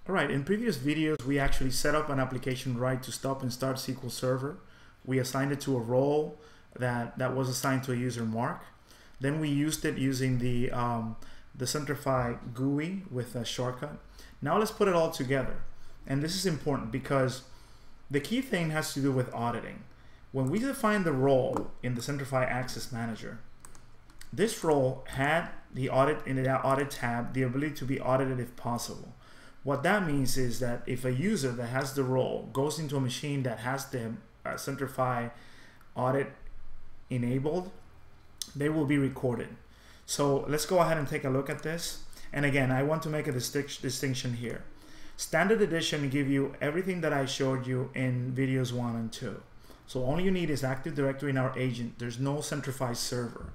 All right, in previous videos, we actually set up an application right to stop and start SQL Server. We assigned it to a role that was assigned to a user Mark. Then we used it using the Centrify GUI with a shortcut. Now let's put it all together. And this is important because the key thing has to do with auditing. When we define the role in the Centrify Access Manager, this role had the audit in the audit tab, the ability to be audited if possible. What that means is that if a user that has the role goes into a machine that has the Centrify audit enabled, they will be recorded. So let's go ahead and take a look at this. And again, I want to make a distinction here. Standard edition give you everything that I showed you in videos 1 and 2. So all you need is Active Directory in our agent. There's no Centrify server.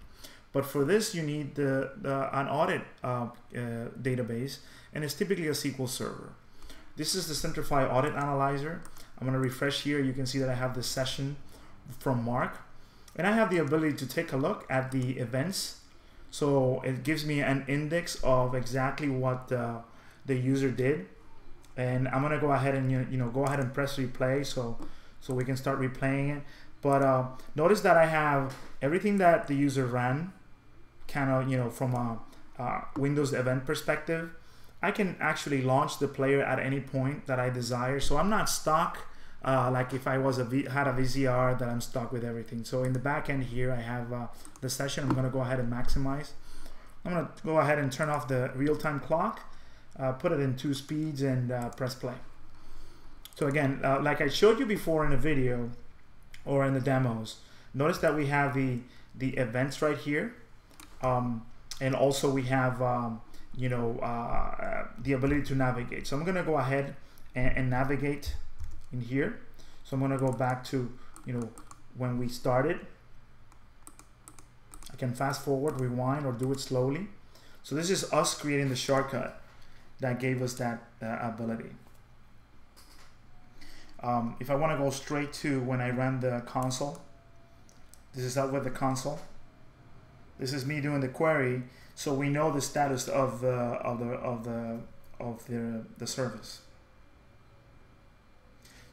But for this, you need an audit database, and it's typically a SQL server. This is the Centrify Audit Analyzer. I'm going to refresh here. You can see that I have the session from Mark, and I have the ability to take a look at the events. So it gives me an index of exactly what the user did, and I'm going to go ahead and go ahead and press replay so we can start replaying it. But notice that I have everything that the user ran, kind of from a Windows event perspective. I can actually launch the player at any point that I desire, so I'm not stuck like if I was had a VCR that I'm stuck with everything. So in the back end here, I have the session. I'm going to go ahead and maximize. I'm going to go ahead and turn off the real-time clock, put it in 2 speeds, and press play. So again, like I showed you before in the video or in the demos, notice that we have the events right here, and also we have the ability to navigate. So I'm going to go ahead and navigate in here. So I'm going to go back to when we started. I can fast forward, rewind, or do it slowly. So this is us creating the shortcut that gave us that ability. If I want to go straight to when I ran the console, this is up with the console. This is me doing the query, so we know the status of the service.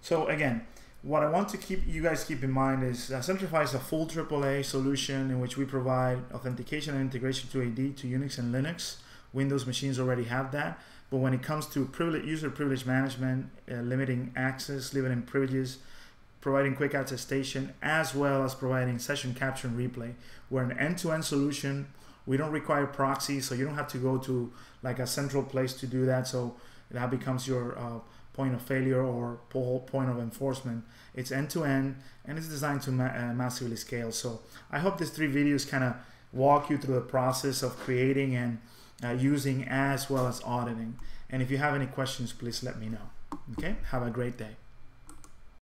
So again, what I want to you guys keep in mind is Centrify is a full AAA solution in which we provide authentication and integration to AD to Unix and Linux. Windows machines already have that. But when it comes to user privilege management, limiting access, limiting privileges, providing quick attestation, as well as providing session capture and replay, we're an end-to-end solution. We don't require proxies, so you don't have to go to like a central place to do that. So that becomes your point of failure or point of enforcement. It's end-to-end, and it's designed to massively scale. So I hope these 3 videos kind of walk you through the process of creating and using as well as auditing. And if you have any questions, please let me know. Okay, have a great day.